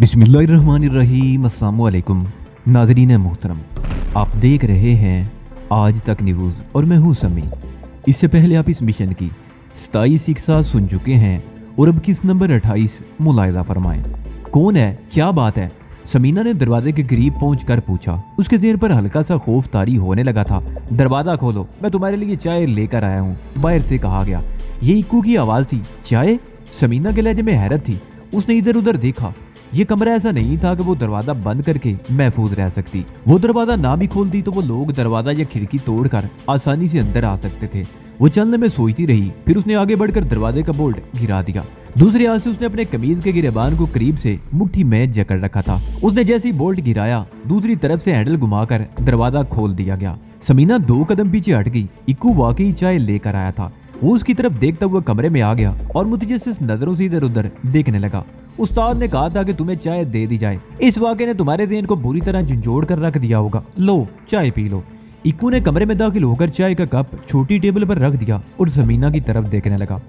बिस्मिल्लाहिर्रहमानिर्रहीम। अस्सलामुअलैकुम नाज़रीन मोहतरम, आप देख रहे हैं आज तक न्यूज़ और मैं हूं समी। इससे पहले आप इस मिशन की 27 इकसात सुन चुके हैं और अब किस नंबर 28 मुलाहिजा फरमाएं। कौन है, क्या बात है? समीना ने दरवाजे के करीब पहुंचकर पूछा। उसके ज़हन पर हल्का सा खौफ तारी होने लगा था। दरवाज़ा खोलो, मैं तुम्हारे लिए चाय लेकर आया हूँ, बाहर से कहा गया। ये इक्कू की आवाज़ थी। चाय? समीना के लहजे में हैरत थी। उसने इधर उधर देखा। ये कमरा ऐसा नहीं था कि वो दरवाजा बंद करके महफूज रह सकती। वो दरवाजा ना भी खोलती तो वो लोग दरवाजा या खिड़की तोड़कर आसानी से अंदर आ सकते थे। वो चलने में सोचती रही, फिर उसने आगे बढ़कर दरवाजे का बोल्ट गिरा दिया। दूसरे हाथ से उसने अपने कमीज के गिरेबान को करीब से मुट्ठी में जकड़ रखा था। उसने जैसे ही बोल्ट गिराया, दूसरी तरफ से हैंडल घुमाकर दरवाजा खोल दिया गया। समीना 2 कदम पीछे हट गई। इक्कू वाकई चाय लेकर आया था। वो उसकी तरफ देखता हुआ कमरे में आ गया और मुतजस्सिस नजरों से इधर उधर देखने लगा। उस्ताद ने कहा था कि तुम्हें चाय दे दी जाए। इस वाक़े ने तुम्हारे ज़हन को बुरी तरह झंझोड़ कर रख दिया होगा। लो, चाय पी लो। इक्कू ने कमरे में दाखिल होकर चाय का कप छोटी टेबल पर रख दिया और समीना की तरफ देखने लगा।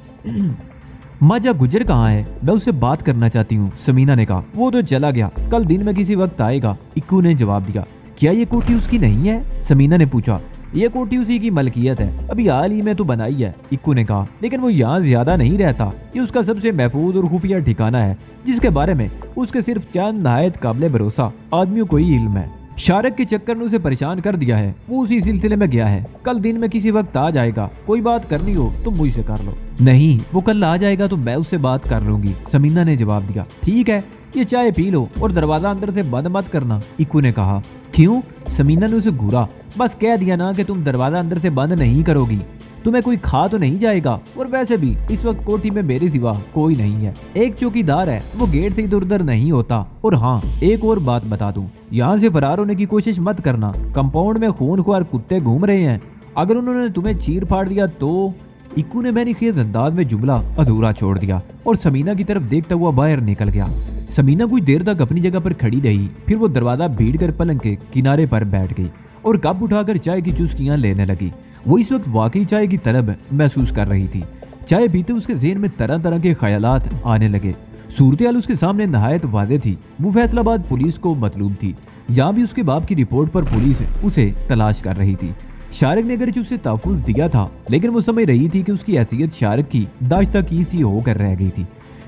माजा गुजर कहाँ है? मैं उससे बात करना चाहती हूँ, समीना ने कहा। वो तो चला गया, कल दिन में किसी वक्त आएगा, इक्कू ने जवाब दिया। क्या ये कोठी उसकी नहीं है? समीना ने पूछा। ये कोठी उसी की मलकियत है, अभी हाल ही में तो बनाई है, इक्कू ने कहा। लेकिन वो यहाँ ज्यादा नहीं रहता। ये उसका सबसे महफूज और खुफिया ठिकाना है, जिसके बारे में उसके सिर्फ चंद नहायत काबिल भरोसा आदमियों को ही इल्म है। शारक के चक्कर ने उसे परेशान कर दिया है। वो उसी सिलसिले में गया है। कल दिन में किसी वक्त आ जाएगा। कोई बात करनी हो तो मुझसे कर लो। नहीं, वो कल आ जाएगा तो मैं उससे बात कर लूंगी, समीना ने जवाब दिया। ठीक है, ये चाय पी लो और दरवाजा अंदर से बंद मत करना, इक्कू ने कहा। क्यों? समीना ने उसे घूरा। बस कह दिया ना कि तुम दरवाजा अंदर से बंद नहीं करोगी। तुम्हें कोई खा तो नहीं जाएगा, और वैसे भी इस वक्त कोठी में मेरे सिवा कोई नहीं है। एक चौकीदार है, वो गेट से इधर उधर नहीं होता। और हाँ, एक और बात बता दूं, यहाँ से फरार होने की कोशिश मत करना। कंपाउंड में खूनख्वार कुत्ते घूम रहे हैं। अगर उन्होंने तुम्हें चीर फाड़ दिया तो। इक्कू ने मैंने खेज अंदाज में जुमला अधूरा छोड़ दिया और समीना की तरफ देखता हुआ बाहर निकल गया। समीना कुछ देर तक अपनी जगह पर खड़ी रही, फिर वो दरवाजा भीड़ कर पलंग के किनारे पर बैठ गई और कप उठाकर चाय की चुस्कियां लेने लगी। वो इस वक्त वाकई चाय की तलब महसूस कर रही थी। चाय पीते उसके ज़हन में तरह तरह के ख्यालात आने लगे। सूरत-ए-हाल उसके सामने नहायत वाज़ेह थी। वो फैसलाबाद पुलिस को मतलूब थी। यहाँ भी उसके बाप की रिपोर्ट पर पुलिस उसे तलाश कर रही थी। शारिक ने अगरचे उसे तहफ़्फ़ुज़ दिया था, लेकिन वो समझ रही थी कि उसकी हैसियत शारिक की दाश्ता की सी होकर रह गई थी।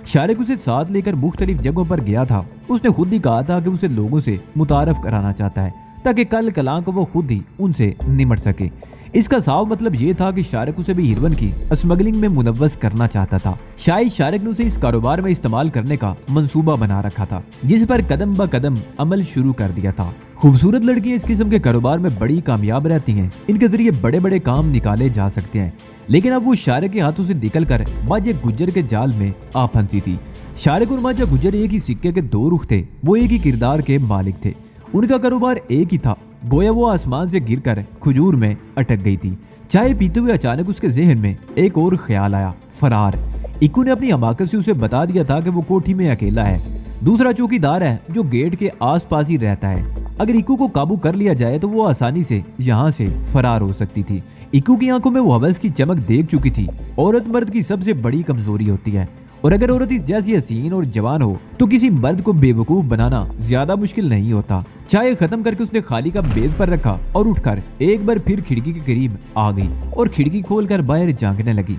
शारिक उसे साथ लेकर मुख्तलिफ जगहों पर गया था। उसने खुद ही कहा था कि उसे लोगों से मुतारफ कराना चाहता है, ताकि कल कलां को वो खुद ही उनसे निमट सके। इसका साफ मतलब ये था कि शारिक उसे भी हिरवन की स्मगलिंग में मुनव्वस करना चाहता था। शायद शारिक ने उसे इस कारोबार में इस्तेमाल करने का मंसूबा बना रखा था, जिस पर कदम ब कदम अमल शुरू कर दिया था। खूबसूरत लड़कियां इस किस्म के कारोबार में बड़ी कामयाब रहती हैं। इनके जरिए बड़े बड़े काम निकाले जा सकते हैं। लेकिन अब वो शारिक के हाथों से निकलकर माजा गुज्जर के जाल में आ फंसी थी। शारिक और माजा गुज्जर एक ही सिक्के के 2 रुख थे। वो एक ही किरदार के मालिक थे। उनका कारोबार एक ही था। गोया वो आसमान से गिरकर खजूर में अटक गई थी। चाय पीते हुए अचानक उसके जहन में एक और ख्याल आया, फरार। इक्कू ने अपनी हमाकत से उसे बता दिया था कि वो कोठी में अकेला है। दूसरा चौकीदार है जो गेट के आसपास ही रहता है। अगर इक्कू को काबू कर लिया जाए तो वो आसानी से यहाँ से फरार हो सकती थी। इक्कू की आंखों में वो हवस की चमक देख चुकी थी। औरत मर्द की सबसे बड़ी कमजोरी होती है, और अगर औरत इस जैसी हसीन और जवान हो तो किसी मर्द को बेवकूफ बनाना ज्यादा मुश्किल नहीं होता। चाय खत्म करके उसने खाली कप मेज पर रखा और उठकर एक बार फिर खिड़की के करीब आ गई और खिड़की खोलकर बाहर झांकने लगी।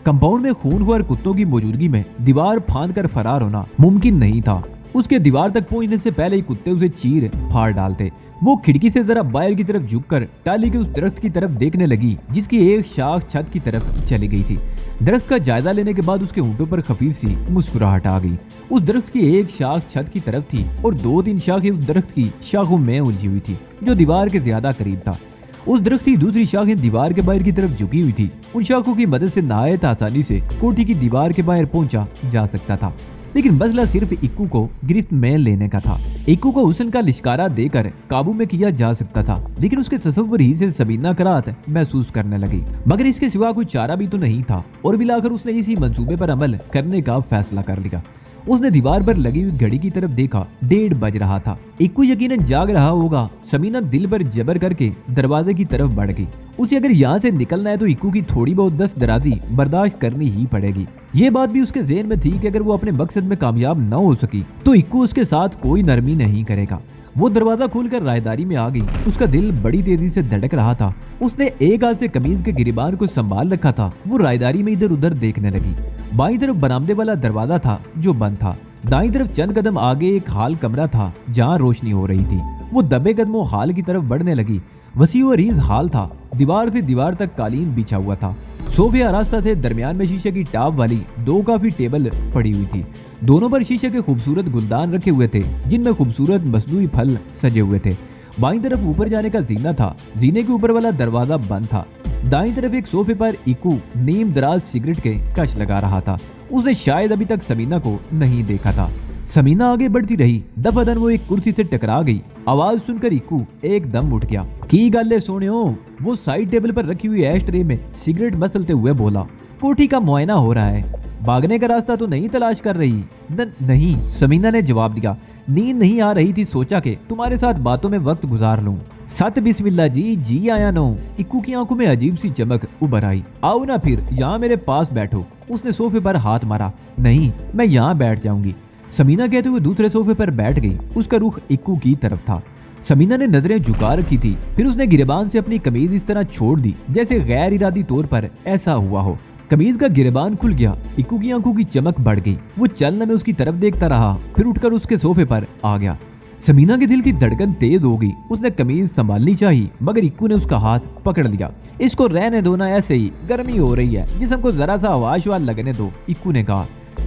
कंपाउंड में खूनख्वार कुत्तों की मौजूदगी में दीवार फांद कर फरार होना मुमकिन नहीं था। उसके दीवार तक पहुंचने से पहले ही कुत्ते उसे चीर फाड़ डालते। वो खिड़की से जरा बाहर की तरफ झुककर टाली के उस दरख्त की तरफ देखने लगी, जिसकी एक शाख छत की तरफ चली गई थी। दरख्त का जायजा लेने के बाद उसके होंठों पर खफीफ सी मुस्कुराहट आ गई। उस दरख्त की एक शाख छत की तरफ थी और 2-3 शाखें उस दरख्त की शाखों में उलझी हुई थी, जो दीवार के ज्यादा करीब था। उस दरख्त की दूसरी शाखें दीवार के बाहर की तरफ झुकी हुई थी। उन शाखों की मदद से नहायत आसानी से कोठी की दीवार के बाहर पहुंचा जा सकता था। लेकिन मसला सिर्फ इक्कू को गिरफ्त में लेने का था। इक्कू को हुस्न का लिश्कारा देकर काबू में किया जा सकता था, लेकिन उसके तसव्वुर ही से समीना कराहत महसूस करने लगी। मगर इसके सिवा कोई चारा भी तो नहीं था, और बिलाखिर उसने इसी मंसूबे पर अमल करने का फैसला कर लिया। उसने दीवार पर लगी हुई घड़ी की तरफ देखा, 1:30 बज रहा था। इक्कू यकीनन जाग रहा होगा। समीना दिल पर जबर करके दरवाजे की तरफ बढ़ गई। उसे अगर यहाँ से निकलना है तो इक्कू की थोड़ी बहुत दस्त दराजी बर्दाश्त करनी ही पड़ेगी। ये बात भी उसके ज़हन में थी कि अगर वो अपने मकसद में कामयाब न हो सकी तो इक्कू उसके साथ कोई नरमी नहीं करेगा। वो दरवाजा खोलकर रायदारी में आ गई। उसका दिल बड़ी तेजी से धड़क रहा था। उसने एक हाथ से कमीज के गिरिबान को संभाल रखा था। वो रायदारी में इधर उधर देखने लगी। बाईं तरफ बरामदे वाला दरवाजा था जो बंद था। दाईं तरफ चंद कदम आगे एक हाल कमरा था जहाँ रोशनी हो रही थी। वो दबे कदमों हाल की तरफ बढ़ने लगी। वसी व अरीज हाल था। दीवार से दीवार तक कालीन बिछा हुआ था। सोफे आरास्ता थे। दरमियान में शीशे की टाप वाली 2 काफी टेबल पड़ी हुई थी। दोनों पर शीशे के खूबसूरत गुलदान रखे हुए थे जिनमें खूबसूरत मसनूई फल सजे हुए थे। बाईं तरफ ऊपर जाने का जीना था। जीने के ऊपर वाला दरवाजा बंद था। दाईं तरफ एक सोफे पर इक्कू नीम दराज सिगरेट के कश लगा रहा था। उसने शायद अभी तक समीना को नहीं देखा था। समीना आगे बढ़ती रही। दफादन वो एक कुर्सी से टकरा गई। आवाज सुनकर इक्कू एकदम उठ गया। की गल सोनियो, वो साइड टेबल पर रखी हुई एश ट्रे में सिगरेट मसलते हुए बोला। कोठी का मुआयना हो रहा है, भागने का रास्ता तो नहीं तलाश कर रही? नहीं, समीना ने जवाब दिया। नींद नहीं आ रही थी, सोचा कि तुम्हारे साथ बातों में वक्त गुजार लूं। सत बिस्मिल्लाह जी आया नो। इक्कू की आंखों में अजीब सी चमक उभर आई। आओ ना फिर यहाँ मेरे पास बैठो। उसने सोफे पर हाथ मारा। नहीं, मैं यहाँ बैठ जाऊंगी। समीना कहते हुए दूसरे सोफे पर बैठ गई। उसका रुख इक्कू की तरफ था। समीना ने नजरें झुका रखी थी। फिर उसने गिरेबान से अपनी कमीज इस तरह छोड़ दी जैसे गैर इरादी तौर पर ऐसा हुआ हो। कमीज का गिरेबान खुल गया। इक्कू की आंखों की चमक बढ़ गई। वो चलने में उसकी तरफ देखता रहा, फिर उठकर उसके सोफे पर आ गया। समीना के दिल की धड़कन तेज हो गई। उसने कमीज संभालनी चाहिए मगर इक्कू ने उसका हाथ पकड़ लिया। इसको रहने दो ना, ऐसे ही गर्मी हो रही है, जिस्म को जरा सा हवाशवार लगने दो, इक्कू ने कहा।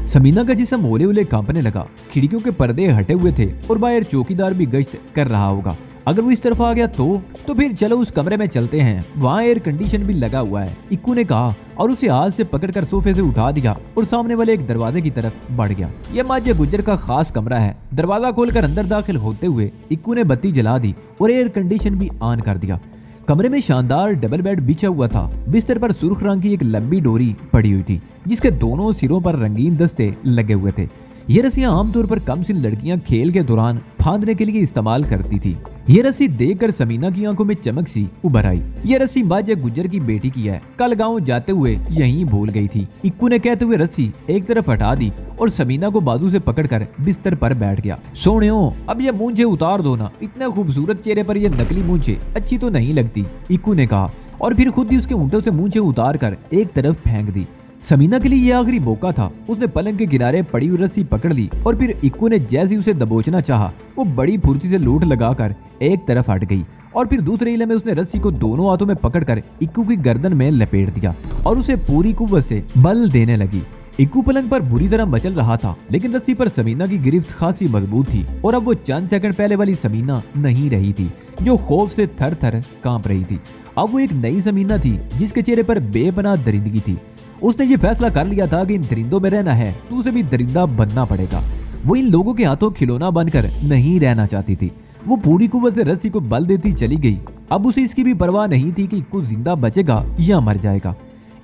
समीना का जिस्म ओले ओले कांपने लगा। खिड़कियों के पर्दे हटे हुए थे और बाहर चौकीदार भी गश्त कर रहा होगा। अगर वो इस तरफ आ गया तो फिर चलो उस कमरे में चलते हैं, वहाँ एयर कंडीशन भी लगा हुआ है, इक्कू ने कहा और उसे हाथ से पकड़कर सोफे से उठा दिया और सामने वाले एक दरवाजे की तरफ बढ़ गया। यह माजे गुजर का खास कमरा है। दरवाजा खोलकर अंदर दाखिल होते हुए इक्कू ने बत्ती जला दी और एयर कंडीशन भी ऑन कर दिया। कमरे में शानदार डबल बेड बिछा हुआ था। बिस्तर पर सुर्ख रंग की एक लंबी डोरी पड़ी हुई थी जिसके दोनों सिरों पर रंगीन दस्ते लगे हुए थे। ये रस्सियां आमतौर पर कम सिन लड़कियां खेल के दौरान फांदने के लिए इस्तेमाल करती थी। ये रस्सी देखकर समीना की आंखों में चमक सी उभर आई। ये रस्सी माजे गुजर की बेटी की है, कल गांव जाते हुए यहीं भूल गई थी, इक्कू ने कहते हुए रस्सी एक तरफ हटा दी और समीना को बाजू से पकड़कर बिस्तर पर बैठ गया। सोनियो, अब ये मूंछें उतार दो ना, इतने खूबसूरत चेहरे पर ये नकली मूंछें अच्छी तो नहीं लगती, इक्कू ने कहा और फिर खुद ही उसके ऊँटों से मूंछें उतार कर एक तरफ फेंक दी। समीना के लिए यह आखिरी मौका था। उसने पलंग के किनारे पड़ी हुई रस्सी पकड़ ली और फिर इक्कू ने जैसे उसे दबोचना चाहा, वो बड़ी फुर्ती से लूट लगाकर एक तरफ हट गई और फिर दूसरे हिले में उसने रस्सी को दोनों हाथों में पकड़कर इक्कू की गर्दन में लपेट दिया और उसे पूरी कुव्वत से बल देने लगी। इक्कू पलंग पर बुरी तरह मचल रहा था लेकिन रस्सी पर समीना की गिरफ्त खासी मजबूत थी और अब वो चंद सेकंड पहले वाली समीना नहीं रही थी जो खौफ से थर थर कांप रही थी। अब वो एक नई समीना थी जिसके चेहरे पर बेपनाह दरिंदगी थी। उसने ये फैसला कर लिया था कि इन दरिंदों में रहना है तो उसे भी दरिंदा बनना पड़ेगा। वो इन लोगों के हाथों खिलौना बनकर नहीं रहना चाहती थी। वो पूरी कुव्वत से रस्सी को बल देती चली गई। अब उसे इसकी भी परवाह नहीं थी कि इक्कू जिंदा बचेगा या मर जाएगा।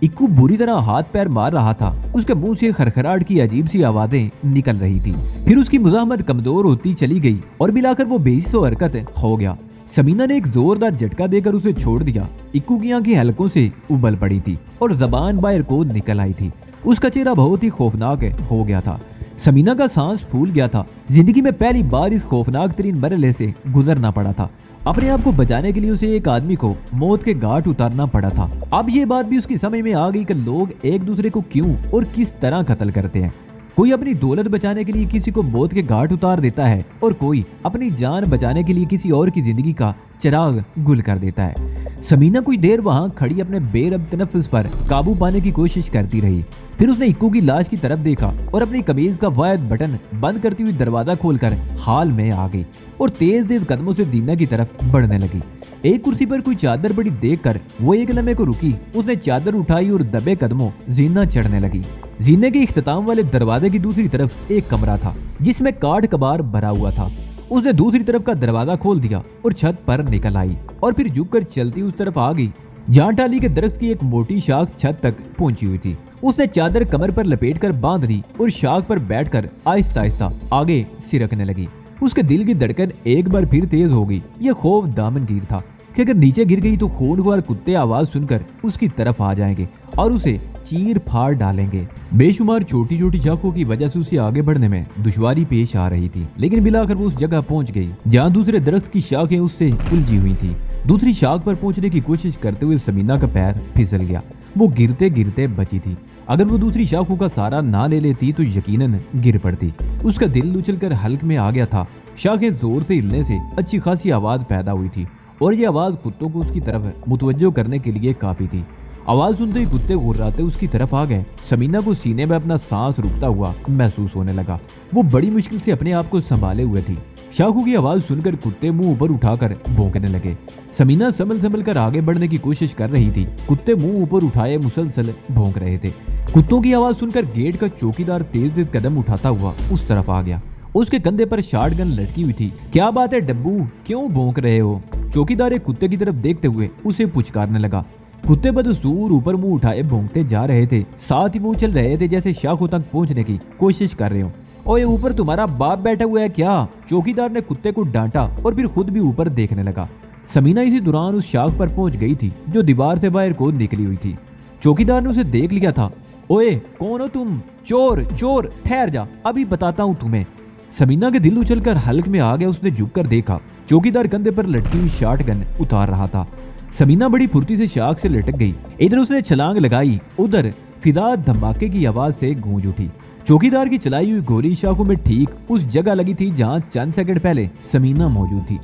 इक्कू बुरी तरह हाथ पैर मार रहा था। उसके मुंह से खरखराहट की अजीब सी आवाजें निकल रही थी। फिर उसकी मुजाहमत कमजोर होती चली गई और मिलाकर वो बेहिस्सो हरकत हो गया। समीना ने एक जोरदार झटका देकर उसे छोड़ दिया। इक्कू की आंखें हलकों से उबल पड़ी थी और जबान बाहर को निकल आई थी। उसका चेहरा बहुत ही खौफनाक हो गया था। समीना का सांस फूल गया था। जिंदगी में पहली बार इस खौफनाक तरीन मरहले से गुजरना पड़ा था। अपने आप को बचाने के लिए उसे एक आदमी को मौत के घाट उतारना पड़ा था। अब ये बात भी उसकी समझ में आ गई कि लोग एक दूसरे को क्यों और किस तरह कत्ल करते हैं। कोई अपनी दौलत बचाने के लिए किसी को मौत के घाट उतार देता है और कोई अपनी जान बचाने के लिए किसी और की जिंदगी का चिराग गुल कर देता है। समीना कुछ देर वहां खड़ी अपने बेरब तनफ्फुस पर काबू पाने की कोशिश करती रही। फिर उसने इक्कू की लाश की तरफ देखा और अपनी कमीज का वायद बटन बंद करती हुई दरवाजा खोलकर हाल में आ गई और तेज तेज कदमों से दीना की तरफ बढ़ने लगी। एक कुर्सी पर कोई चादर पड़ी देखकर वो एक लम्हे को रुकी। उसने चादर उठाई और दबे कदमों जीना चढ़ने लगी। जीने के इख्तिताम वाले दरवाजे की दूसरी तरफ एक कमरा था जिसमें काठ कबार भरा हुआ था। उसने दूसरी तरफ का दरवाजा खोल दिया और छत पर निकल आई और फिर झुककर चलती उस तरफ आ गई जहाँ टाली के दरख्त की एक मोटी शाख छत तक पहुंची हुई थी। उसने चादर कमर पर लपेटकर बांध दी और शाख पर बैठकर आहिस्ता आहिस्ता आगे सिरकने लगी। उसके दिल की धड़कन एक बार फिर तेज हो गई। यह खौफ दामनगीर था कि अगर नीचे गिर गई तो खूनख्वार कुत्ते आवाज सुनकर उसकी तरफ आ जाएंगे और उसे चीर फाड़ डालेंगे। बेशुमार छोटी छोटी शाखों की वजह से उसे आगे बढ़ने में दुश्वारी पेश आ रही थी, लेकिन मिलाकर वो उस जगह पहुंच गई जहां दूसरे दरख्त की शाखें उससे उलझी हुई थी। दूसरी शाख पर पहुंचने की कोशिश करते हुए समीना का पैर फिसल गया। वो गिरते गिरते बची थी। अगर वो दूसरी शाखों का सहारा ना ले लेती तो यकीनन गिर पड़ती। उसका दिल उछलकर हल्क में आ गया था। शाखें जोर से हिलने से अच्छी खासी आवाज पैदा हुई थी और ये आवाज कुत्तों को उसकी तरफ मुतवज्जो करने के लिए काफी थी। आवाज सुनते ही कुत्ते घुर्राते उसकी तरफ आ गए। समीना को सीने में अपना सांस रुकता हुआ महसूस होने लगा। वो बड़ी मुश्किल से अपने आप को संभाले हुए थी। शाखों की आवाज सुनकर कुत्ते मुंह ऊपर उठाकर भौंकने लगे। समीना संभल संभल कर आगे बढ़ने की कोशिश कर रही थी। कुत्ते मुंह ऊपर उठाए मुसलसल भौंक रहे थे। कुत्तों की आवाज सुनकर गेट का चौकीदार तेज तेज कदम उठाता हुआ उस तरफ आ गया। उसके कंधे पर शॉटगन लटकी हुई थी। क्या बात है डब्बू, क्यों भौंक रहे हो? चौकीदार एक कुत्ते की तरफ देखते हुए उसे पुचकारने लगा। कुत्ते बदसूर ऊपर मुंह उठाए भौंकते जा रहे थे, साथ ही वो उछल रहे थे जैसे शाखों तक पहुंचने की कोशिश कर रहे हो। ओए ऊपर तुम्हारा बाप बैठा हुआ है क्या? चौकीदार ने कुत्ते को डांटा और फिर खुद भी ऊपर देखने लगा। समीना इसी दौरान उस शाख पर पहुंच गई थी जो दीवार से बाहर को निकली हुई थी। चौकीदार ने उसे देख लिया था। ओए कौन हो तुम? चोर चोर, ठहर जा, अभी बताता हूँ तुम्हें। समीना के दिल उछलकर हल्क में आ गया। उसने झुककर देखा, चौकीदार कंधे पर लटकी हुई शॉटगन उतार रहा था। समीना बड़ी फुर्ती से शाख से लटक गई। इधर उसने छलांग लगाई, उधर फिदा धमाके की आवाज से गूंज उठी। चौकीदार की चलाई हुई गोली शाखों में ठीक उस जगह लगी थी जहां चंद सेकंड पहले समीना मौजूद थी।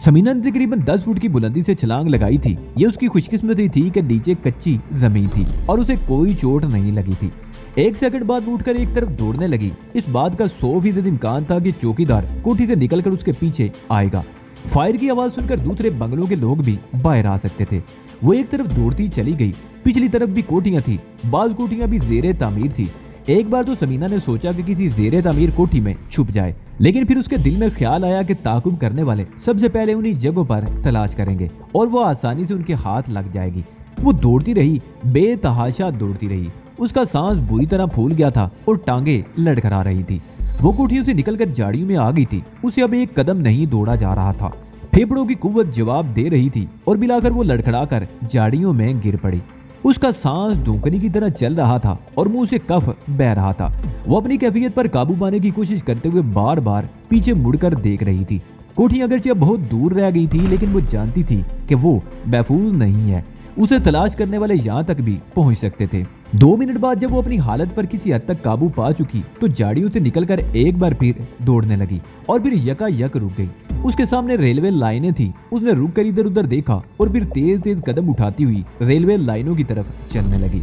समीना ने तकरीबन 10 फुट की बुलंदी से छलांग लगाई थी। ये उसकी खुशकिस्मती थी कि नीचे कच्ची जमीन थी और उसे कोई चोट नहीं लगी थी। एक सेकंड बाद उठकर एक तरफ दौड़ने लगी। इस बात का 100% इम्कान था कि चौकीदार कोठी से निकलकर उसके पीछे आएगा। फायर की आवाज सुनकर दूसरे बंगलों के लोग भी बाहर आ सकते थे। वो एक तरफ दौड़ती चली गई। पिछली तरफ भी कोठियां थी, बाल कोठियां भी जेरे तामीर थी। एक बार तो समीना ने सोचा कि किसी जेरे तामीर कोठी में छुप जाए, लेकिन फिर उसके दिल में ख्याल आया कि ताकुब करने वाले सबसे पहले उन्हीं जगहों पर तलाश करेंगे और वो आसानी से उनके हाथ लग जाएगी। वो दौड़ती रही, बेतहाशा दौड़ती रही। उसका सांस बुरी तरह फूल गया था और टांगे लड़खड़ा रही थी। वो कोठियों से निकलकर झाड़ियों में आ गई थी। उसे अब एक कदम नहीं दौड़ा जा रहा था। फेफड़ों की कुव्वत जवाब दे रही थी और मिलाकर वो लड़खड़ाकर झाड़ियों में गिर पड़ी। उसका सांस धूकनी की तरह चल रहा था और मुंह से कफ बह रहा था। वो अपनी कैफियत पर काबू पाने की कोशिश करते हुए बार बार पीछे मुड़कर देख रही थी। कोठी अगरचे बहुत दूर रह गई थी, लेकिन वो जानती थी कि वो महफूज नहीं है। उसे तलाश करने वाले यहाँ तक भी पहुंच सकते थे। 2 मिनट बाद जब वो अपनी हालत पर किसी हद तक काबू पा चुकी तो झाड़ियों से निकलकर एक बार फिर दौड़ने लगी और फिर यकायक रुक गई। उसके सामने रेलवे लाइनें थी। उसने रुक कर इधर उधर देखा और फिर तेज तेज कदम उठाती हुई रेलवे लाइनों की तरफ चलने लगी।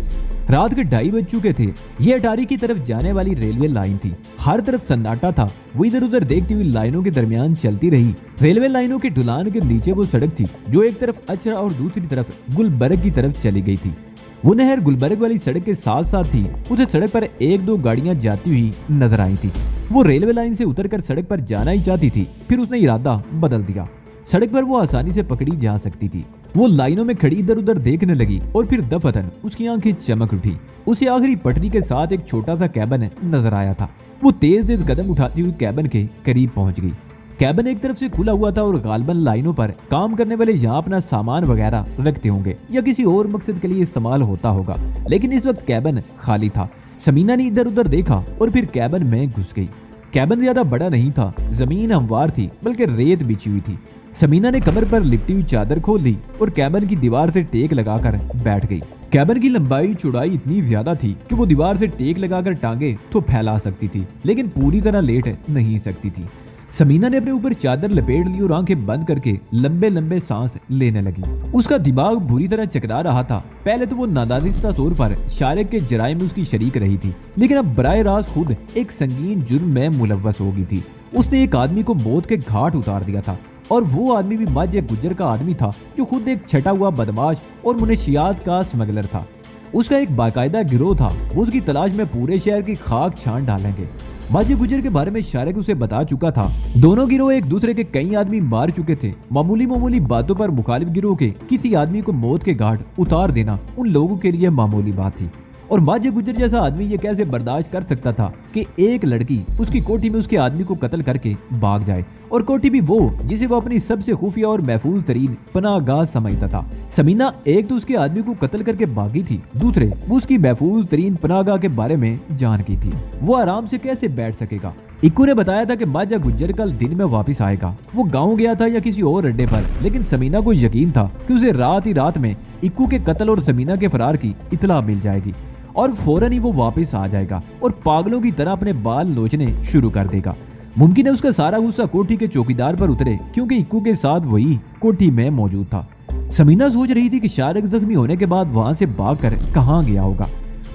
रात के 2:30 बज चुके थे। यह अटारी की तरफ जाने वाली रेलवे लाइन थी। हर तरफ सन्नाटा था। वो इधर उधर देखती हुई लाइनों के दरमियान चलती रही। रेलवे लाइनों के ढलान के नीचे वो सड़क थी जो एक तरफ अचरा और दूसरी तरफ गुलबर्ग की तरफ चली गई थी। वो नहर गुलबर्ग वाली सड़क के साथ साथ थी। उसे सड़क पर 1-2 गाड़ियां जाती हुई नजर आई थी। वो रेलवे लाइन से उतरकर सड़क पर जाना ही चाहती थी, फिर उसने इरादा बदल दिया। सड़क पर वो आसानी से पकड़ी जा सकती थी। वो लाइनों में खड़ी इधर उधर देखने लगी और फिर दफतन उसकी आंखें चमक उठी। उसे आखिरी पटरी के साथ एक छोटा सा कैबिन नजर आया था। वो तेज तेज कदम उठाती हुई कैबिन के करीब पहुंच गई। कैबिन एक तरफ से खुला हुआ था और गालबन लाइनों पर काम करने वाले यहाँ अपना सामान वगैरह रखते होंगे या किसी और मकसद के लिए इस्तेमाल होता होगा, लेकिन इस वक्त कैबिन खाली था। समीना ने इधर उधर देखा और फिर कैबिन में घुस गई। कैबिन ज्यादा बड़ा नहीं था, जमीन हमवार थी बल्कि रेत बिछी हुई थी। समीना ने कमर पर लिपटी हुई चादर खोल ली और कैबिन की दीवार से टेक लगाकर बैठ गई। कैबिन की लंबाई चौड़ाई इतनी ज्यादा थी कि वो दीवार से टेक लगाकर टांगे तो फैला सकती थी, लेकिन पूरी तरह लेट नहीं सकती थी। समीना ने अपने ऊपर चादर लपेट ली और आंखें बंद करके लंबे लंबे सांस लेने लगी। उसका दिमाग बुरी तरह चकरा रहा था। पहले तो वो नादानिस्ता तौर पर शारिक के जराइम में उसकी शरीक रही थी, लेकिन अब बराह रास्त खुद एक संगीन जुर्म में मुलव्वस हो गई थी। उसने एक आदमी को मौत के घाट उतार दिया था और वो आदमी भी माझे गुज्जर का आदमी था जो खुद एक छटा हुआ बदमाश और मुनशियात का स्मगलर था। उसका एक बाकायदा गिरोह था। वो उसकी तलाश में पूरे शहर की खाक छान डालेंगे। माझे गुज्जर के बारे में शारिक उसे बता चुका था। दोनों गिरोह एक दूसरे के कई आदमी मार चुके थे। मामूली बातों पर मुखालिफ गिरोह के किसी आदमी को मौत के घाट उतार देना उन लोगों के लिए मामूली बात थी। और माजिद गुज्जर जैसा आदमी ये कैसे बर्दाश्त कर सकता था कि एक लड़की उसकी कोठी में उसके आदमी को कत्ल करके भाग जाए, और कोठी भी वो जिसे वो अपनी सबसे खुफिया और महफूज तरीन पनाहगाह समझता था। समीना एक तो उसके आदमी को कत्ल करके भागी थी, दूसरे वो उसकी महफूज तरीन पनाहगाह के बारे में जान की थी। वो आराम से कैसे बैठ सकेगा? इक्कू ने बताया था कि माजा गुज्जर कल दिन में वापस आएगा। वो गाँव गया था या किसी और अड्डे पर, लेकिन समीना को यकीन था कि उसे रात ही रात में इक्कू के कत्ल और समीना के फरार की इतला मिल जाएगी और फौरन ही वो वापस आ जाएगा और पागलों की तरह अपने बाल नोचने शुरू कर देगा। मुमकिन है उसका सारा गुस्सा कोठी के चौकीदार पर उतरे, क्योंकि इक्कू के साथ वही कोठी में मौजूद था। समीना सोच रही थी कि शारिक जख्मी होने के बाद वहां से भागकर कहां गया होगा।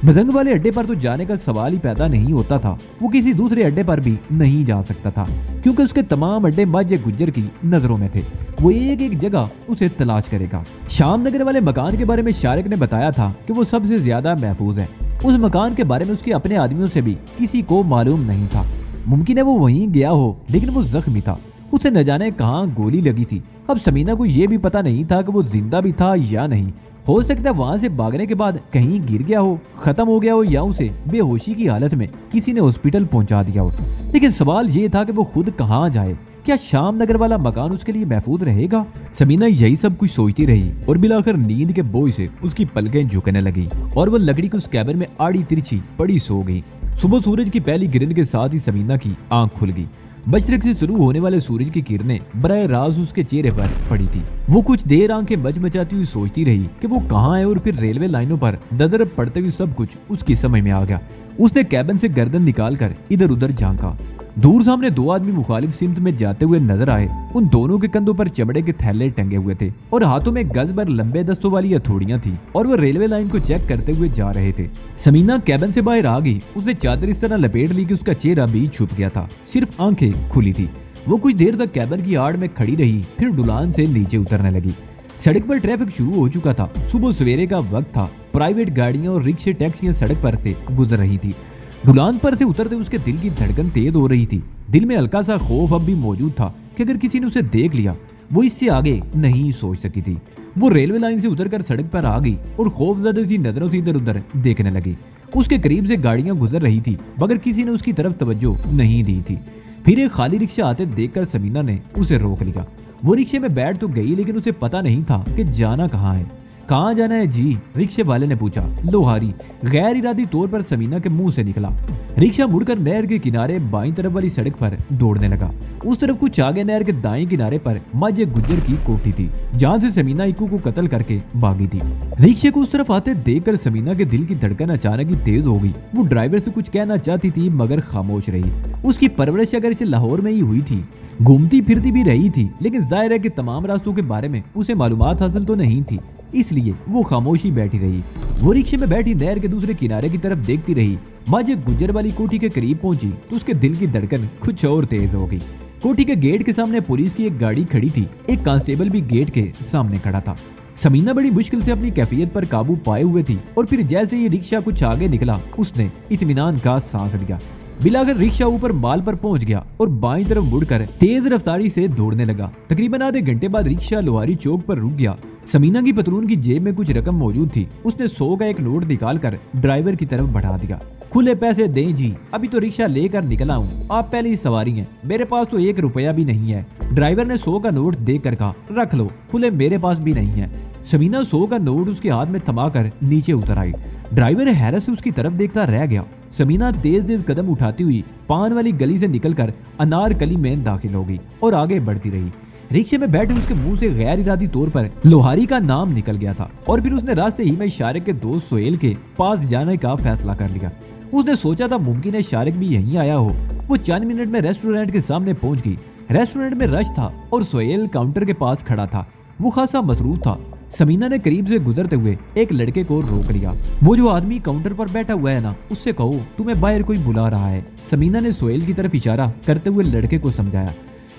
मजंग वाले अड्डे पर तो जाने का सवाल ही पैदा नहीं होता था। वो किसी दूसरे अड्डे पर भी नहीं जा सकता था, क्योंकि उसके तमाम अड्डे माजे गुज्जर की नजरों में थे। वो एक एक जगह उसे तलाश करेगा। शाम नगर वाले मकान के बारे में शारिक ने बताया था कि वो सबसे ज्यादा महफूज है। उस मकान के बारे में उसके अपने आदमियों से भी किसी को मालूम नहीं था। मुमकिन है वो वहीं गया हो, लेकिन वो जख्मी था। उसे न जाने कहां गोली लगी थी। अब समीना को यह भी पता नहीं था कि वो जिंदा भी था या नहीं। हो सकता है वहां से भागने के बाद कहीं गिर गया हो, खत्म हो गया हो, या उसे बेहोशी की हालत में किसी ने हॉस्पिटल पहुंचा दिया हो। लेकिन सवाल ये था कि वो खुद कहां जाए। क्या शाम नगर वाला मकान उसके लिए महफूज रहेगा? समीना यही सब कुछ सोचती रही और बिलाखिर नींद के बोझ से उसकी पलकें झुकने लगी और वो लकड़ी के उस कैबिन में आड़ी तिरछी पड़ी सो गई। सुबह सूरज की पहली किरण के साथ ही समीना की आंख खुल गई। मशरिक से शुरू होने वाले सूरज की किरणें बराह रास्त उसके चेहरे पर पड़ी थी। वो कुछ देर आंखें मचमचाती हुई सोचती रही कि वो कहाँ है, और फिर रेलवे लाइनों पर नजर पड़ते हुए सब कुछ उसकी समझ में आ गया। उसने कैबिन से गर्दन निकालकर इधर उधर झांका। दूर सामने दो आदमी मुखालिफ सिमत में जाते हुए नजर आए। उन दोनों के कंधों पर चमड़े के थैले टंगे हुए थे और हाथों में गज भर लंबे दस्तों वाली हथौड़ियां थी, और वो रेलवे लाइन को चेक करते हुए जा रहे थे। समीना कैबिन से बाहर आ गई। उसने चादर इस तरह लपेट ली कि उसका चेहरा भी छुप गया था, सिर्फ आंखें खुली थी। वो कुछ देर तक कैबिन की आड़ में खड़ी रही, फिर ढुलान से नीचे उतरने लगी। सड़क पर ट्रैफिक शुरू हो चुका था। सुबह सवेरे का वक्त था। प्राइवेट गाड़ियां और रिक्शे टैक्सियां सड़क पर से गुजर रही थी। ढुलान पर से उतरते उसके दिल की धड़कन तेज हो रही थी। दिल में हल्का सा खौफ अब भी मौजूद था कि अगर किसी ने उसे देख लिया। वो इससे आगे नहीं सोच सकी थी। वो रेलवे लाइन से उतरकर सड़क पर आ गई और खौफजदा सी नजरों से इधर उधर देखने लगी। उसके करीब से गाड़ियां गुजर रही थी, मगर किसी ने उसकी तरफ तवज्जो नहीं दी थी। फिर एक खाली रिक्शा आते देखकर समीना ने उसे रोक लिया। वो रिक्शे में बैठ तो गई, लेकिन उसे पता नहीं था कि जाना कहाँ है। कहाँ जाना है जी? रिक्शे वाले ने पूछा। लोहारी गैर इरादी तौर पर समीना के मुंह से निकला। रिक्शा मुड़कर नहर के किनारे बाईं तरफ वाली सड़क पर दौड़ने लगा। उस तरफ कुछ आगे नहर के दाएं किनारे पर माजे गुज्जर की कोठी थी, जहां से समीना इक्कू को कत्ल करके भागी थी। रिक्शे को उस तरफ आते देखकर समीना के दिल की धड़कन अचानक ही तेज हो गई। वो ड्राइवर से कुछ कहना चाहती थी, मगर खामोश रही। उसकी परवरिश अगर इसे लाहौर में ही हुई थी, घूमती फिरती भी रही थी, लेकिन जाहिर है कि तमाम रास्तों के बारे में उसे मालूमात हासिल तो नहीं थी, इसलिए वो खामोशी बैठी रही। वो रिक्शे में बैठी नहर के दूसरे किनारे की तरफ देखती रही। माजे गुज्जर वाली कोठी के करीब पहुंची तो उसके दिल की धड़कन कुछ और तेज हो गई। कोठी के गेट के सामने पुलिस की एक गाड़ी खड़ी थी। एक कांस्टेबल भी गेट के सामने खड़ा था। समीना बड़ी मुश्किल से अपनी कैफियत पर काबू पाए हुए थी, और फिर जैसे ही रिक्शा कुछ आगे निकला, उसने इत्मीनान का सांस लिया। बिलाकर रिक्शा ऊपर माल पर पहुंच गया और बाईं तरफ मुड़कर तेज रफ्तारी से दौड़ने लगा। तकरीबन आधे घंटे बाद रिक्शा लोहारी चौक पर रुक गया। समीना की पतलून की जेब में कुछ रकम मौजूद थी। उसने 100 का एक नोट निकालकर ड्राइवर की तरफ बढ़ा दिया। खुले पैसे दें जी, अभी तो रिक्शा लेकर निकला हूँ, आप पहले ही सवारी हैं, मेरे पास तो 1 रुपया भी नहीं है। ड्राइवर ने 100 का नोट देकर कहा, रख लो, खुले मेरे पास भी नहीं है। समीना 100 का नोट उसके हाथ में थमाकर नीचे उतर आई। ड्राइवर हैरत से उसकी तरफ देखता रह गया। समीना तेज तेज कदम उठाती हुई पान वाली गली से निकलकर अनारकली में दाखिल हो गई और आगे बढ़ती रही। रिक्शे में बैठे उसके मुंह से गैर इरादी तौर पर लोहारी का नाम निकल गया था, और फिर उसने रास्ते ही में शारिक के दोस्त सोहेल के पास जाने का फैसला कर लिया। उसने सोचा था मुमकिन है शारिक भी यहीं आया हो। वो चंद मिनट में रेस्टोरेंट के सामने पहुंच गई। रेस्टोरेंट में रश था और सोहेल काउंटर के पास खड़ा था। वो खासा मसरूफ था। समीना ने करीब से गुजरते हुए एक लड़के को रोक लिया। वो जो आदमी काउंटर पर बैठा हुआ है ना, उससे कहो तुम्हें बाहर कोई बुला रहा है। समीना ने सोहेल की तरफ इशारा करते हुए लड़के को समझाया।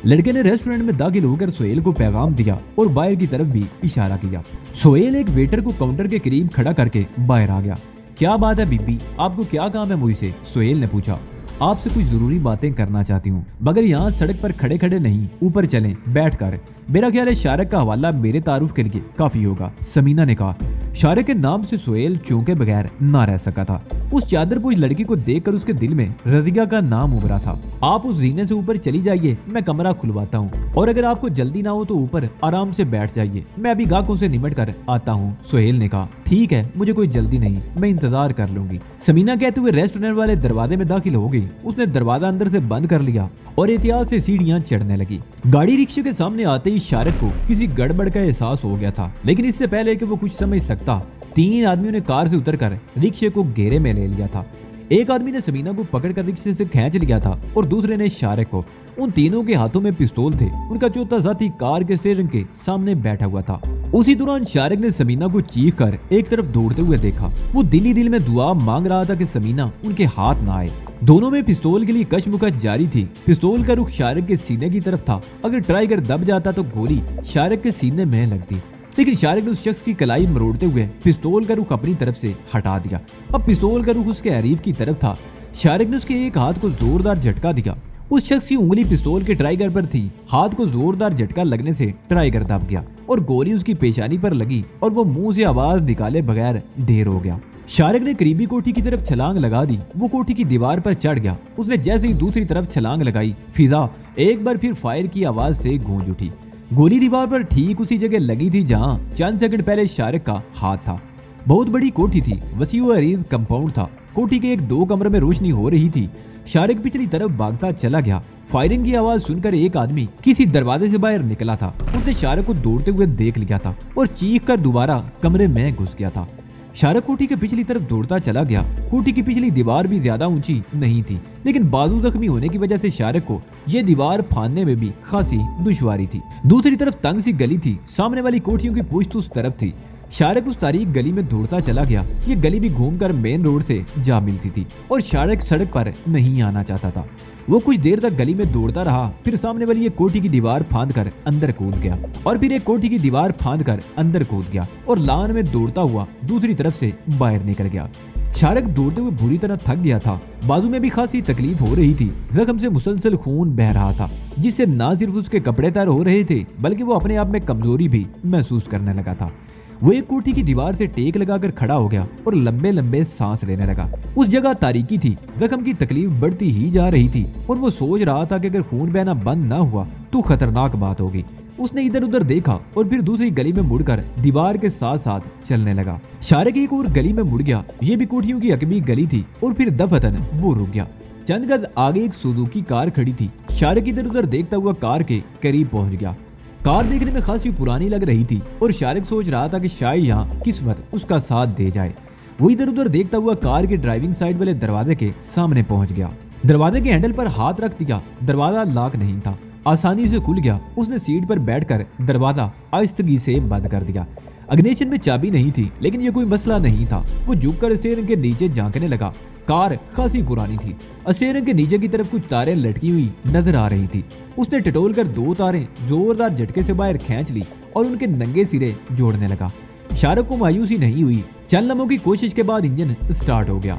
लड़के ने रेस्टोरेंट में दाखिल होकर सोहेल को पैगाम दिया और बाहर की तरफ भी इशारा किया। सोहेल एक वेटर को काउंटर के करीब खड़ा करके बाहर आ गया। क्या बात है बीबी, आपको क्या काम है मुझसे? सोहेल ने पूछा। आपसे कुछ जरूरी बातें करना चाहती हूँ, मगर यहाँ सड़क पर खड़े खड़े नहीं, ऊपर चलें बैठकर। मेरा ख्याल है शारिक का हवाला मेरे तारुफ के लिए काफी होगा, समीना ने कहा। शारिक के नाम से सुहेल चौंके बगैर ना रह सका था। उस चादरपोश लड़की को देखकर उसके दिल में रजिया का नाम उभरा था। आप उस जीने से ऊपर चली जाइए, मैं कमरा खुलवाता हूँ, और अगर आपको जल्दी ना हो तो ऊपर आराम से बैठ जाइए, मैं अभी गाहकों से निमट कर आता हूँ, सुहेल ने कहा। ठीक है, मुझे कोई जल्दी नहीं, मैं इंतजार कर लूंगी, समीना कहते हुए रेस्टोरेंट वाले दरवाजे में दाखिल हो गई। उसने दरवाजा अंदर से बंद कर लिया और एहतियात से सीढ़ियां चढ़ने लगी। गाड़ी रिक्शे के सामने आते ही शारिक को किसी गड़बड़ का एहसास हो गया था, लेकिन इससे पहले कि वो कुछ समझ सकता, 3 आदमियों ने कार से उतरकर रिक्शे को घेरे में ले लिया था। एक आदमी ने समीना को पकड़कर रिक्शे से खींच लिया था और दूसरे ने शारिक को। उन तीनों के हाथों में पिस्तौल थे। उनका चौथा साथी कार के स्टीयरिंग के सामने बैठा हुआ था। उसी दौरान शारिक ने समीना को चीख कर एक तरफ दौड़ते हुए देखा। वो दिल ही दिल में दुआ मांग रहा था कि समीना उनके हाथ ना आए। दोनों में पिस्तौल के लिए कशमुकश जारी थी। पिस्तौल का रुख शारिक के सीने की तरफ था। अगर ट्राइगर दब जाता तो गोली शारिक के सीने में लगती, लेकिन शारिक ने उस शख्स की कलाई मरोड़ते हुए पिस्तौल का रुख अपनी तरफ से हटा दिया। अब पिस्तौल का रुख उसके हरीफ की तरफ था। शारिक ने उसके एक हाथ को जोरदार झटका दिया। उस शख्स की उंगली पिस्तौल के ट्राइगर पर थी। हाथ को जोरदार झटका लगने से ट्राइगर दब गया और गोली उसकी पेशानी पर लगी और वो मुंह से आवाज निकाले बगैर ढेर हो गया। शारिक ने करीबी कोठी की तरफ छलांग लगा दी। वो कोठी की दीवार पर चढ़ गया। उसने जैसे ही दूसरी तरफ छलांग लगाई, फिजा एक बार फिर फायर की आवाज से गूंज उठी। गोली दीवार पर ठीक उसी जगह लगी थी जहां चंद सेकंड पहले शारिक का हाथ था। बहुत बड़ी कोठी थी, वसी व अरीज कंपाउंड था। कोठी के 1-2 कमरे में रोशनी हो रही थी। शारिक पिछली तरफ भागता चला गया। फायरिंग की आवाज सुनकर एक आदमी किसी दरवाजे से बाहर निकला था। उसने शारिक को दौड़ते हुए देख लिया था और चीख कर दोबारा कमरे में घुस गया था। शारिक कोठी के पिछली तरफ दौड़ता चला गया। कोठी की पिछली दीवार भी ज्यादा ऊंची नहीं थी, लेकिन बाजू जख्मी होने की वजह से शारिक को यह दीवार फांदने में भी खासी दुश्वारी थी। दूसरी तरफ तंग सी गली थी। सामने वाली कोठियों की पुश्त उस तरफ थी। शारिक उस तारीख गली में दौड़ता चला गया। ये गली भी घूमकर मेन रोड से जा मिलती थी और शारिक सड़क पर नहीं आना चाहता था। वो कुछ देर तक गली में दौड़ता रहा, फिर सामने वाली एक कोठी की दीवार फांद कर अंदर कूद गया और फिर एक कोठी की दीवार फांद कर अंदर कूद गया और लान में दौड़ता हुआ दूसरी तरफ से बाहर निकल गया। शारिक दौड़ते हुए बुरी तरह थक गया था। बाजू में भी खासी तकलीफ हो रही थी। जख्म से मुसलसल खून बह रहा था, जिससे न सिर्फ उसके कपड़े तर हो रहे थे बल्कि वो अपने आप में कमजोरी भी महसूस करने लगा था। वो एक कोठी की दीवार से टेक लगाकर खड़ा हो गया और लंबे लंबे सांस लेने लगा। उस जगह तारीकी थी। जख्म की तकलीफ बढ़ती ही जा रही थी और वो सोच रहा था कि अगर खून बहना बंद ना हुआ तो खतरनाक बात होगी। उसने इधर उधर देखा और फिर दूसरी गली में मुड़कर दीवार के साथ साथ चलने लगा। शारिक एक और गली में मुड़ गया। ये भी कोठियों की अकबी गली थी और फिर दफतन वो रुक गया। चंद गज आगे एक सुजुकी कार खड़ी थी। शारिक इधर उधर देखता हुआ कार के करीब पहुंच गया। कार देखने में खासी पुरानी लग रही थी और शारिक सोच रहा था कि शायद यहाँ किस्मत उसका साथ दे जाए। वो इधर उधर देखता हुआ कार के ड्राइविंग साइड वाले दरवाजे के सामने पहुंच गया। दरवाजे के हैंडल पर हाथ रख दिया। दरवाजा लॉक नहीं था, आसानी से खुल गया। उसने सीट पर बैठकर दरवाजा आहिस्तगी से बंद कर दिया। अग्निशन में चाबी नहीं थी, लेकिन ये कोई मसला नहीं था। वो झुककर स्टीयरिंग के नीचे झांकने लगा। कार खासी पुरानी थी। स्टीयरिंग के नीचे की तरफ कुछ तारें लटकी हुई नजर आ रही थी। उसने टटोल कर 2 तारें जोरदार झटके से बाहर खींच ली और उनके नंगे सिरे जोड़ने लगा। शारिक को मायूसी नहीं हुई। चंद लम्हों की कोशिश के बाद इंजन स्टार्ट हो गया।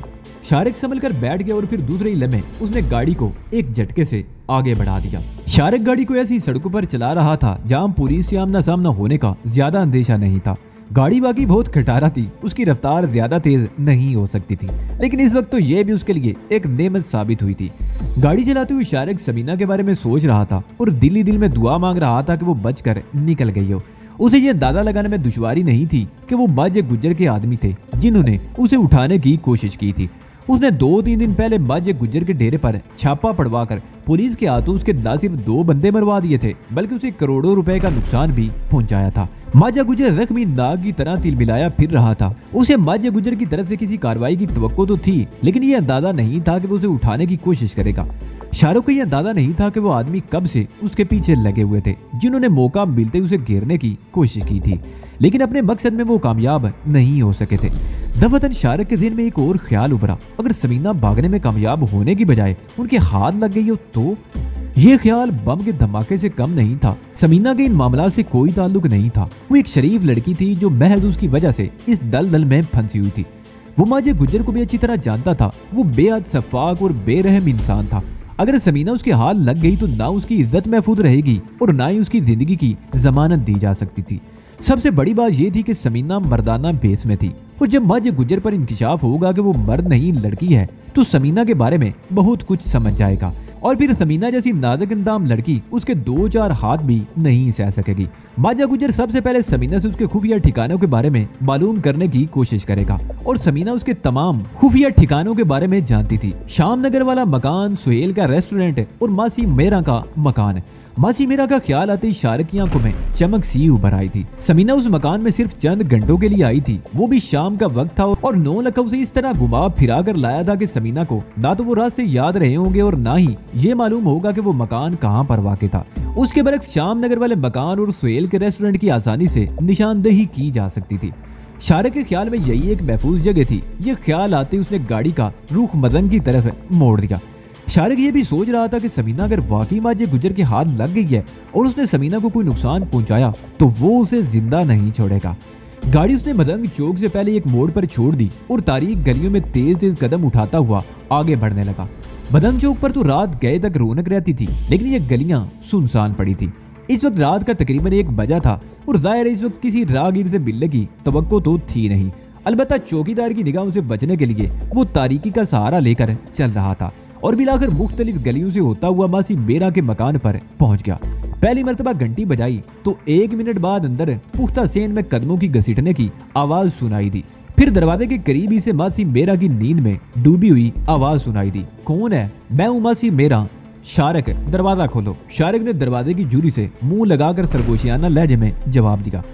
शारिक संभल कर बैठ गया और फिर दूसरे ही लम्हे उसने गाड़ी को एक झटके से आगे बढ़ा दिया। शारिक गाड़ी को ऐसी सड़कों पर चला रहा था जहां पुलिस से आमना सामना होने का ज्यादा अंदेशा नहीं था। गाड़ी बाकी बहुत खटारा थी। उसकी रफ्तार ज्यादा तेज नहीं हो सकती थी, लेकिन इस वक्त तो यह भी उसके लिए एक नेमत साबित हुई थी। गाड़ी चलाते हुए शारिक समीना के बारे में सोच रहा था और दिल ही दिल में दुआ मांग रहा था कि वो बचकर निकल गई हो। उसे यह अंदाजा लगाने में दुश्वारी नहीं थी कि वो माजे गुज्जर के आदमी थे जिन्होंने उसे उठाने की कोशिश की थी। उसने 2-3 दिन पहले माजे गुज्जर के डेरे पर छापा पड़वाकर पुलिस के हाथों उसके न सिर्फ 2 बंदे मरवा दिए थे, बल्कि उसे करोड़ों रुपए का नुकसान भी पहुंचाया था। माजा गुज्जर जख्मी नाग की तरह तिलमिलाया फिर रहा था। उसे माजा गुज्जर की तरफ से किसी कार्रवाई की तवक्को तो थी, लेकिन यह अंदाजा नहीं था कि वो उसे उठाने की कोशिश करेगा। शाहरुख को यह अंदाजा नहीं था कि वो आदमी कब से उसके पीछे लगे हुए थे, जिन्होंने मौका मिलते उसे घेरने की कोशिश की थी, लेकिन अपने मकसद में वो कामयाब नहीं हो सके थे। दफतन शारिक के दिल में एक और ख्याल उभरा, अगर समीना भागने में कामयाब होने की बजाय उनके हाथ लग गई हो तो? ये ख्याल बम के धमाके से कम नहीं था। समीना के इन मामला से कोई ताल्लुक नहीं था। वो एक शरीफ लड़की थी जो महज उसकी वजह से इस दलदल में फंसी हुई थी। वो माजे गुजर को भी अच्छी तरह जानता था। वो बेहद शफाक और बेरहम इंसान था। अगर समीना उसके हाथ लग गई तो ना उसकी इज्जत महफूज रहेगी और ना ही उसकी जिंदगी की जमानत दी जा सकती थी। सबसे बड़ी बात यह थी कि समीना मर्दाना भेस में थी और जब माजे गुजर पर इंकिशाफ होगा कि वो मर्द नहीं लड़की है तो समीना के बारे में बहुत कुछ समझ जाएगा और फिर समीना जैसी नाजुक अंदाम लड़की उसके 2-4 हाथ भी नहीं सह सकेगी। माजा गुजर सबसे पहले समीना से उसके खुफिया ठिकानों के बारे में मालूम करने की कोशिश करेगा और समीना उसके तमाम खुफिया ठिकानों के बारे में जानती थी। शाम नगर वाला मकान, सुहेल का रेस्टोरेंट और मासी मेरा का मकान। मासी मेरा का ख्याल आते ही शारिक की आंखों में चमक सी उभर आई थी। समीना उस मकान में सिर्फ चंद घंटों के लिए आई थी। वो भी शाम का वक्त था और 9 लखा उसे इस तरह घुमा फिरा कर लाया था कि समीना को ना तो वो रास्ते याद रहे होंगे और ना ही ये मालूम होगा कि वो मकान कहाँ पर वाक़ था। उसके बरक्स शाम नगर वाले मकान और सुहेल के रेस्टोरेंट की आसानी से निशानदेही की जा सकती थी। शारिक के ख्याल में यही एक महफूज जगह थी। ये ख्याल आते ही उसने गाड़ी का रुख मदन की तरफ मोड़ दिया। शारिक ये भी सोच रहा था कि समीना अगर वाकई माजे गुजर के हाथ लग गई है और उसने समीना को कोई नुकसान पहुंचाया तो वो उसे जिंदा नहीं छोड़ेगा। गाड़ी उसने मदंग चौक से पहले एक मोड़ पर छोड़ दी और तारीख गलियों में तेज तेज कदम उठाता हुआ आगे बढ़ने लगा। मदंग चौक पर तो रात गए तक रौनक रहती थी लेकिन ये गलियां सुनसान पड़ी थी। इस वक्त रात का तकरीबन 1 बजा था और जाहिर है इस वक्त किसी राहगीर से मिलने की तवक्को तो थी नहीं। अलबत्ता चौकीदार की निगाहों से बचने के लिए वो तारीकी का सहारा लेकर चल रहा था और बिलाकर मुख्तलिफ गलियों से होता हुआ मासी मेरा के मकान पर पहुंच गया। पहली मर्तबा घंटी बजाई तो 1 मिनट बाद अंदर पुख्ता सेन में कदमों की घसीटने की आवाज सुनाई दी। फिर दरवाजे के करीब ही से मासी मेरा की नींद में डूबी हुई आवाज सुनाई दी। कौन है? मैं हूँ मासी मेरा। शारिक, दरवाजा खोलो। शारिक ने दरवाजे की झुर्री से मुंह लगाकर सरगोशियाना लहजे में जवाब दिया।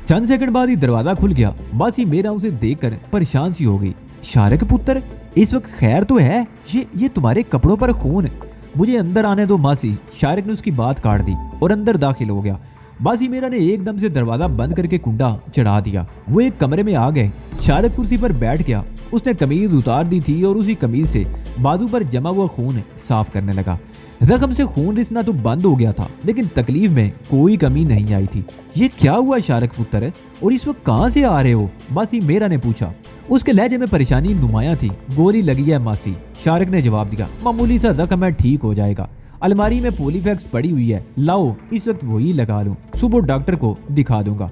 चंद सेकंड बाद ही दरवाजा खुल गया। मासी मेरा उसे देखकर परेशान सी हो गई। शारिक पुत्र, इस वक्त खैर तो है? ये तुम्हारे कपड़ों पर खून। मुझे अंदर आने दो मासी। शारिक ने उसकी बात काट दी और अंदर दाखिल हो गया। मासी मेरा ने एकदम से दरवाजा बंद करके कुंडा चढ़ा दिया। वो एक कमरे में आ गए। शारिक कुर्सी पर बैठ गया। उसने कमीज उतार दी थी और उसी कमीज से बाजू पर जमा हुआ खून साफ करने लगा। जख्म से खून रिसना तो बंद हो गया था लेकिन तकलीफ में कोई कमी नहीं आई थी। ये क्या हुआ शारिक पुत्र, और इस वक्त कहाँ से आ रहे हो? मासी मेरा ने पूछा। उसके लहजे में परेशानी नुमाया थी। गोली लगी है मासी, शारिक ने जवाब दिया। मामूली सा जख्म है, ठीक हो जाएगा। अलमारी में पोलीफैक्स पड़ी हुई है, लाओ इस वक्त वही लगा लूं, सुबह डॉक्टर को दिखा दूंगा।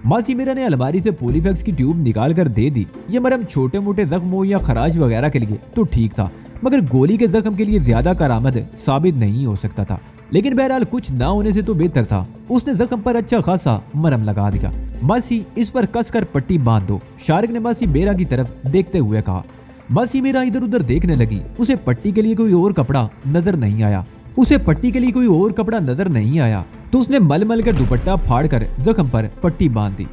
मासी मेरा ने अलमारी से पोलीफैक्स की ट्यूब निकाल कर दे दी। ये मरहम छोटे मोटे जख्मों या खराश वगैरह के लिए तो ठीक था मगर गोली के जख्म के लिए ज्यादा करामद साबित नहीं हो सकता था। लेकिन बहरहाल कुछ ना होने से तो बेहतर था। उसने जख्म पर अच्छा खासा मरहम लगा दिया। मासी इस पर कसकर पट्टी बांध दो, शारिक ने मासी मेरा की तरफ देखते हुए कहा। मासी मेरा इधर उधर देखने लगी। उसे पट्टी के लिए कोई और कपड़ा नजर नहीं आया। तो उसने मल कर दुपट्टा फाड़ कर जख्म पर पट्टी बांध दी।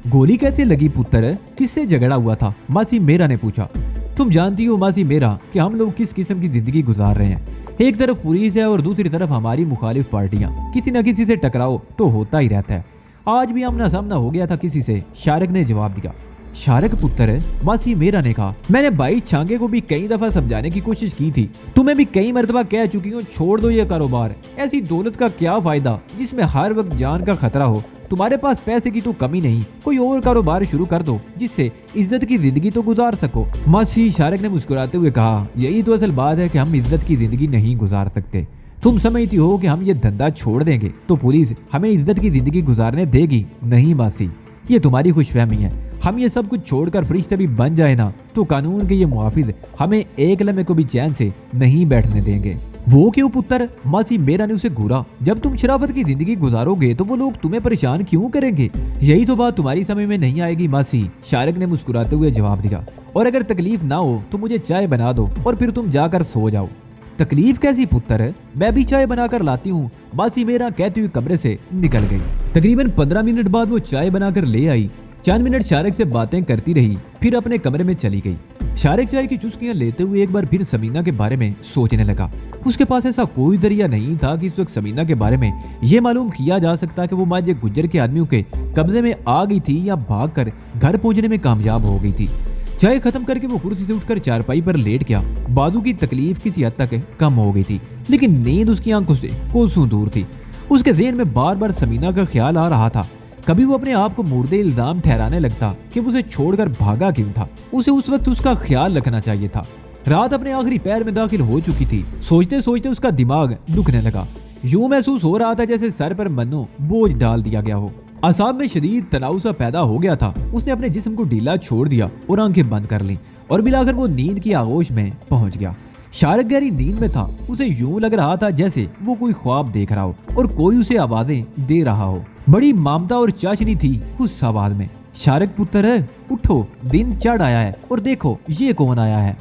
गोली कैसे लगी पुत्र, किससे झगड़ा हुआ था? मासी मेरा ने पूछा। तुम जानती हो मासी मेरा कि हम लोग किस किस्म की जिंदगी गुजार रहे हैं। एक तरफ पुलिस है और दूसरी तरफ हमारी मुखालिफ पार्टियां। किसी न किसी से टकराव तो होता ही रहता है। आज भी आमना सामना हो गया था किसी से, शारिक ने जवाब दिया। शारिक पुत्र, मासी मेरा ने कहा, मैंने भाई छांगे को भी कई दफा समझाने की कोशिश की थी। तुम्हें भी कई मर्तबा कह चुकी हूँ छोड़ दो ये कारोबार। ऐसी दौलत का क्या फायदा जिसमें हर वक्त जान का खतरा हो। तुम्हारे पास पैसे की तो कमी नहीं, कोई और कारोबार शुरू कर दो जिससे इज्जत की जिंदगी तो गुजार सको। मासी, शारिक ने मुस्कुराते हुए कहा, यही तो असल बात है कि हम इज्जत की जिंदगी नहीं गुजार सकते। तुम समझती हो कि हम ये धंधा छोड़ देंगे तो पुलिस हमें इज्जत की जिंदगी गुजारने देगी? नहीं मासी, ये तुम्हारी खुशफहमी है। हम ये सब कुछ छोड़कर फरिश्ते भी बन जाए ना तो कानून के ये मुहाफिज हमें एक लम्हे को भी चैन से नहीं बैठने देंगे। वो क्यों पुत्र? मासी मेरा ने उसे घूरा। जब तुम शराफत की जिंदगी गुजारोगे तो वो लोग तुम्हें परेशान क्यों करेंगे? यही तो बात तुम्हारी समझ में नहीं आएगी मासी, शारिक ने मुस्कुराते हुए जवाब दिया। और अगर तकलीफ ना हो तो मुझे चाय बना दो और फिर तुम जाकर सो जाओ। तकलीफ कैसी पुत्र, मैं भी चाय बनाकर लाती हूँ, मासी मेरा कहती हुई कमरे से निकल गई। तकरीबन 15 मिनट बाद वो चाय बनाकर ले आई। चंद मिनट शारिक से बातें करती रही, फिर अपने कमरे में चली गई। शारिक चाय की चुस्कियां लेते हुए एक बार फिर समीना के बारे में सोचने लगा। उसके पास ऐसा कोई जरिया नहीं था कि इस वक्त समीना के बारे में यह मालूम किया जा सकता कि वो माजे गुज्जर के आदमियों के कब्जे में आ गई थी या भागकर घर पहुंचने में कामयाब हो गई थी। चाय खत्म करके वो कुर्सी से उठकर चारपाई पर लेट गया। बाजू की तकलीफ किसी हद तक कम हो गई थी लेकिन नींद उसकी आंखों से कोसों दूर थी। उसके ज़हन में बार बार समीना का ख्याल आ रहा था। कभी वो अपने आप को मुर्दे इल्जाम ठहराने लगता कि वो उसे छोड़कर भागा क्यों था। उसे उस वक्त उसका ख्याल रखना चाहिए था। रात अपने आखिरी पैर में दाखिल हो चुकी थी। सोचते सोचते उसका दिमाग दुखने लगा। यूं महसूस हो रहा था जैसे सर पर मनो बोझ डाल दिया गया हो। असाब में शदीद तनाव सा पैदा हो गया था। उसने अपने जिस्म को ढीला छोड़ दिया और आंखें बंद कर ली और मिलाकर वो नींद की आगोश में पहुंच गया। शारक गहरी नींद में था। उसे यूं लग रहा था जैसे वो कोई ख्वाब देख रहा हो और कोई उसे आवाजें दे रहा हो। बड़ी ममता और चाशनी थी उस आवाज में। शारक पुत्र है, उठो, दिन चढ़ आया है और देखो ये कौन आया है।